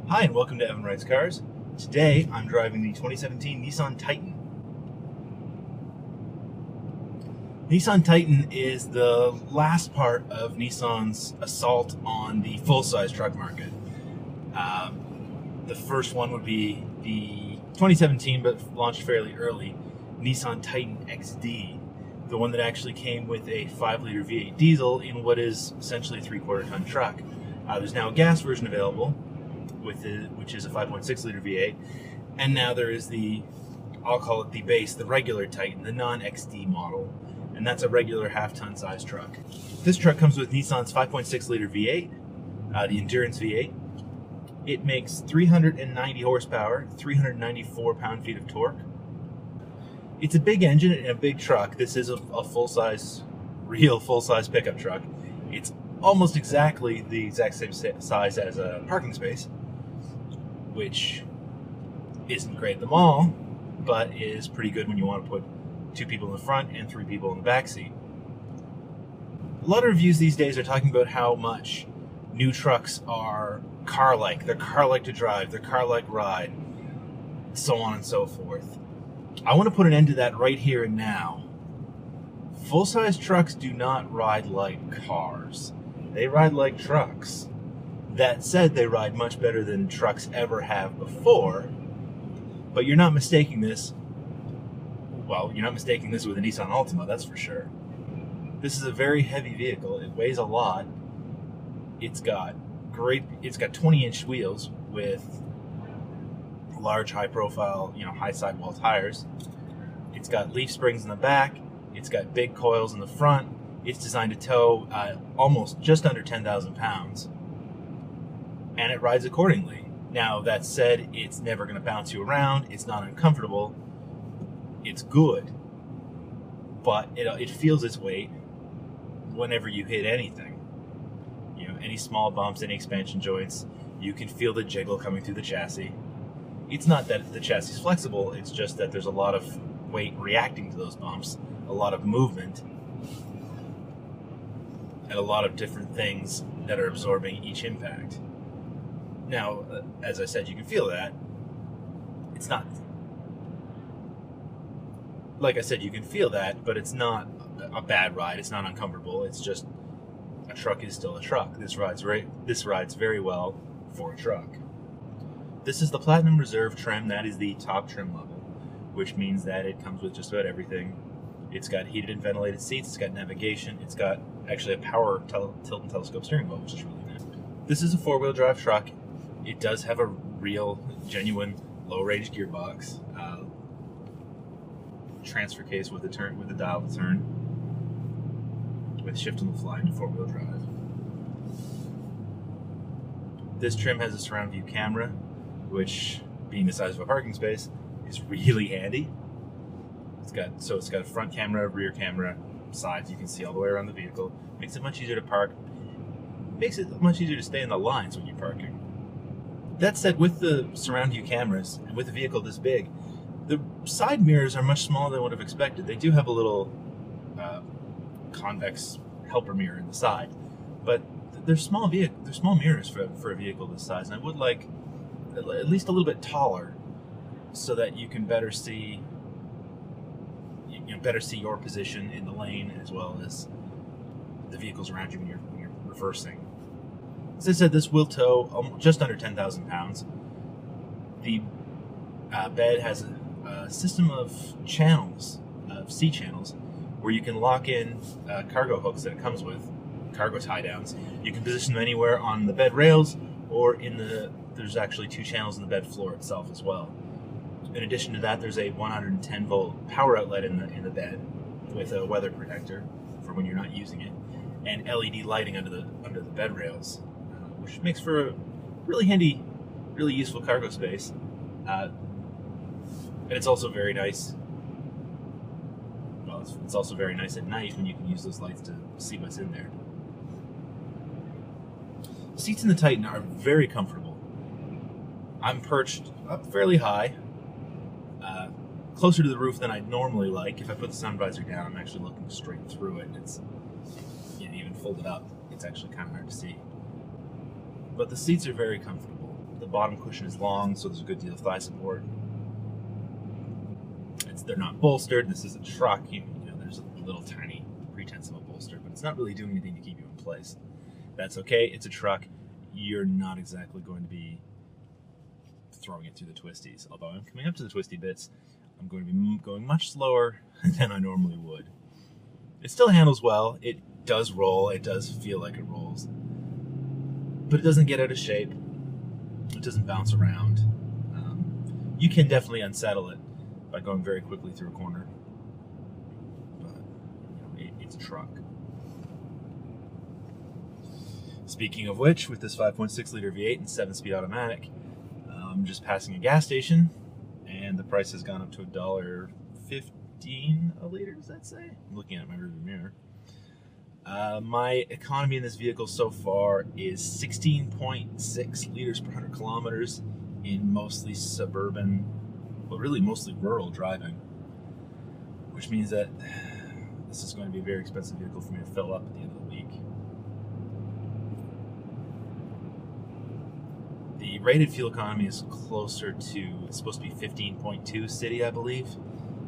Hi and welcome to Evan Writes Cars. Today I'm driving the 2017 Nissan Titan. Nissan Titan is the last part of Nissan's assault on the full-size truck market. The first one would be the 2017, but launched fairly early, Nissan Titan XD, the one that actually came with a 5-liter V8 diesel in what is essentially a 3/4 ton truck. There's now a gas version available, which is a 5.6-liter V8, and now there is I'll call it the base, the regular Titan, the non-XD model, and that's a regular half-ton size truck. This truck comes with Nissan's 5.6-liter V8, the Endurance V8. It makes 390 horsepower, 394 pound-feet of torque. It's a big engine and a big truck. This is a full-size, real full-size pickup truck. It's almost exactly the exact same size as a parking space, which isn't great at the mall, but is pretty good when you want to put 2 people in the front and 3 people in the back seat. A lot of reviews these days are talking about how much new trucks are car-like. They're car-like to drive, they're car-like ride, so on and so forth. I want to put an end to that right here and now. Full-size trucks do not ride like cars. They ride like trucks. That said, they ride much better than trucks ever have before, but you're not mistaking this. Well, you're not mistaking this with a Nissan Altima, that's for sure. This is a very heavy vehicle. It weighs a lot. It's got 20-inch wheels with large, high-profile, high sidewall tires. It's got leaf springs in the back. It's got big coils in the front. It's designed to tow almost just under 10,000 pounds. And it rides accordingly. Now, that said, it's never going to bounce you around. It's not uncomfortable. It's good. But it feels its weight whenever you hit anything. Any small bumps, any expansion joints, you can feel the jiggle coming through the chassis. It's not that the chassis is flexible, it's just that there's a lot of weight reacting to those bumps, a lot of movement, and a lot of different things that are absorbing each impact. Now, as I said, you can feel that. It's not... Like I said, you can feel that, but it's not a bad ride. It's not uncomfortable. It's just a truck is still a truck. This rides very well for a truck. This is the Platinum Reserve trim. That is the top trim level, which means that it comes with just about everything. It's got heated and ventilated seats. It's got navigation. It's got actually a power tilt and telescope steering wheel, which is really nice. This is a 4-wheel drive truck. It does have a real, genuine low-range gearbox, transfer case with a dial to turn, with shift on the fly into 4-wheel drive. This trim has a surround view camera, which, being the size of a parking space, is really handy. It's got a front camera, rear camera, sides you can see all the way around the vehicle. Makes it much easier to park. Makes it much easier to stay in the lines when you're parking. That said, with the surround view cameras and with a vehicle this big, the side mirrors are much smaller than I would have expected. They do have a little convex helper mirror in the side, but they're small mirrors for a vehicle this size, and I would like at least a little bit taller so that you can better see your position in the lane as well as the vehicles around you when you're reversing. As I said, this will tow just under 10,000 pounds. The bed has a system of channels, of C channels, where you can lock in cargo hooks that it comes with, cargo tie downs. You can position them anywhere on the bed rails or there's actually 2 channels in the bed floor itself as well. In addition to that, there's a 110 volt power outlet in the bed with a weather protector for when you're not using it, and LED lighting under the bed rails, which makes for a really handy, really useful cargo space. And it's also very nice. Well, it's also very nice at night when you can use those lights to see what's in there. Seats in the Titan are very comfortable. I'm perched up fairly high, closer to the roof than I'd normally like. If I put the sun visor down, I'm actually looking straight through it. It's even folded up. It's actually kind of hard to see. But the seats are very comfortable. The bottom cushion is long, so there's a good deal of thigh support. They're not bolstered. This is a truck. You know, there's a little tiny pretense of a bolster, but it's not really doing anything to keep you in place. That's okay. It's a truck. You're not exactly going to be throwing it through the twisties. Although I'm coming up to the twisty bits, I'm going to be going much slower than I normally would. It still handles well. It does roll. It does feel like it rolls. But it doesn't get out of shape. It doesn't bounce around. You can definitely unsettle it by going very quickly through a corner. But, you know, it's a truck. Speaking of which, with this 5.6 liter V8 and 7-speed automatic, I'm just passing a gas station, and the price has gone up to $1.15 a liter, does that say? I'm looking at my rearview mirror. My economy in this vehicle so far is 16.6 liters per 100 kilometers in mostly suburban, well, really mostly rural driving, which means that this is going to be a very expensive vehicle for me to fill up at the end of the week. The rated fuel economy is closer to, it's supposed to be 15.2 city, I believe.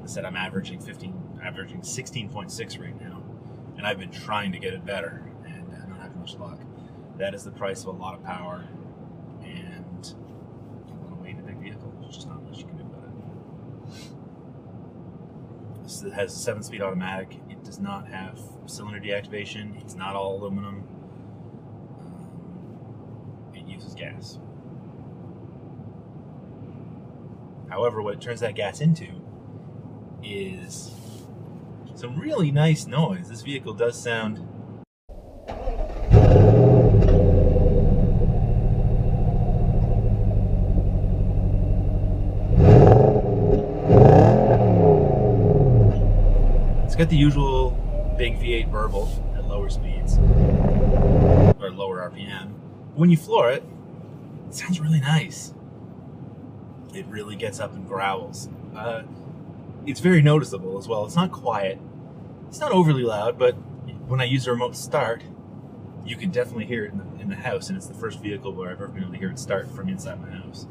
I said I'm averaging 16.6 right now, and I've been trying to get it better, and not having much luck. That is the price of a lot of power, and a lot of weight in a big vehicle. There's just not much you can do about it. It has a 7-speed automatic. It does not have cylinder deactivation. It's not all aluminum. It uses gas. However, what it turns that gas into is some really nice noise. This vehicle does sound got the usual big V8 burble at lower speeds, or lower RPM. When you floor it, it sounds really nice. It really gets up and growls. It's very noticeable as well. It's not quiet. It's not overly loud, but when I use the remote start, you can definitely hear it in the house, and it's the first vehicle where I've ever been able to hear it start from inside my house.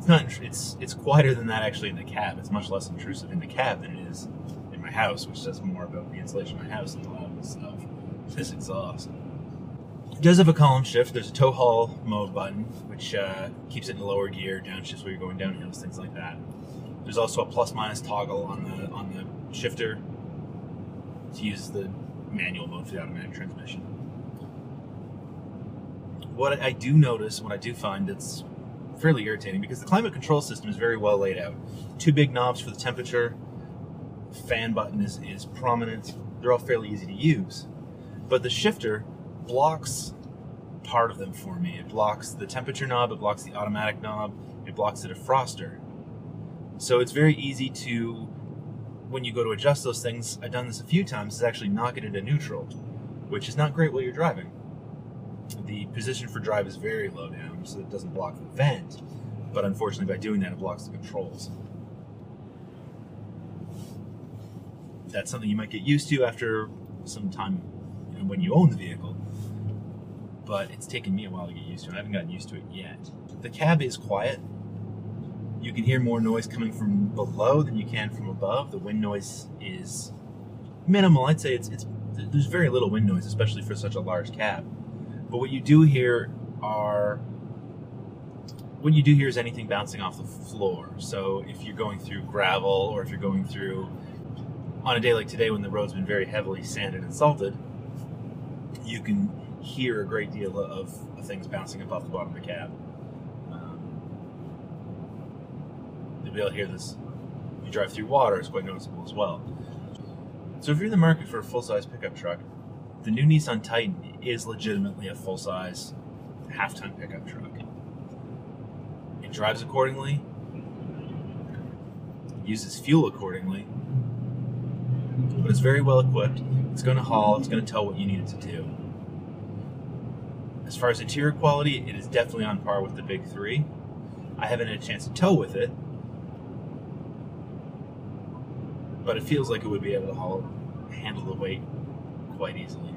It's quieter than that actually in the cab. It's much less intrusive in the cab than it is in my house, which says more about the insulation of my house and the loudness of this exhaust. It does have a column shift. There's a tow haul mode button, which keeps it in lower gear, downshifts where you're going downhills, things like that. There's also a plus-minus toggle on the shifter to use the manual mode for the automatic transmission. What I do notice, what I do find that's fairly irritating, because the climate control system is very well laid out. 2 big knobs for the temperature, fan button is prominent. They're all fairly easy to use. But the shifter blocks part of them for me. It blocks the temperature knob, it blocks the automatic knob, it blocks the defroster. So it's very easy to, when you go to adjust those things, I've done this a few times, is actually knock it into neutral, which is not great while you're driving. The position for drive is very low down, so it doesn't block the vent, but unfortunately by doing that it blocks the controls. That's something you might get used to after some time, you know, when you own the vehicle, but it's taken me a while to get used to it. I haven't gotten used to it yet. The cab is quiet. You can hear more noise coming from below than you can from above. The wind noise is minimal. I'd say there's very little wind noise, especially for such a large cab. But what you do hear is anything bouncing off the floor. So if you're going through gravel, or if you're going through, on a day like today when the road's been very heavily sanded and salted, you can hear a great deal of things bouncing up off the bottom of the cab. You'll be able to hear this. If you drive through water, it's quite noticeable as well. So if you're in the market for a full-size pickup truck, the new Nissan Titan is legitimately a full-size, half-ton pickup truck. It drives accordingly, uses fuel accordingly, but it's very well equipped. It's going to haul, it's going to tow what you need it to do. As far as interior quality, it is definitely on par with the big three. I haven't had a chance to tow with it, but it feels like it would be able to handle the weight quite easily.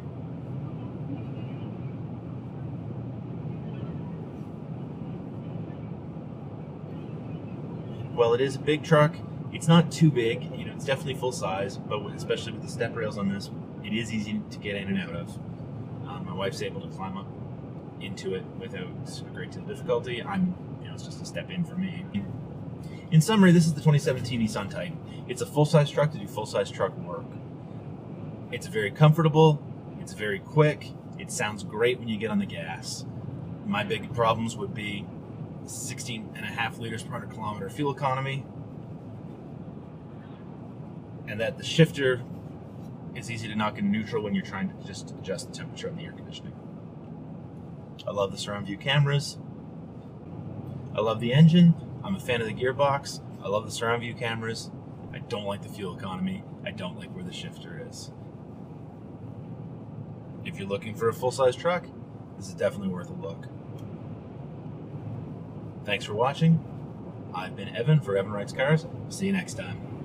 while it is a big truck, it's not too big. You know, it's definitely full size, but especially with the step rails on this, it is easy to get in and out of. My wife's able to climb up into it without a great deal of difficulty. It's just a step in for me. In summary, this is the 2017 Nissan Titan. It's a full-size truck to do full-size truck work. It's very comfortable, it's very quick, it sounds great when you get on the gas. My big problems would be 16.5 liters per 100 kilometer fuel economy, and that the shifter is easy to knock in neutral when you're trying to just adjust the temperature of the air conditioning. I love the surround view cameras. I love the engine. I'm a fan of the gearbox. I love the surround view cameras. I don't like the fuel economy. I don't like where the shifter is. If you're looking for a full-size truck, this is definitely worth a look. Thanks for watching. I've been Evan for Evan Writes Cars. See you next time.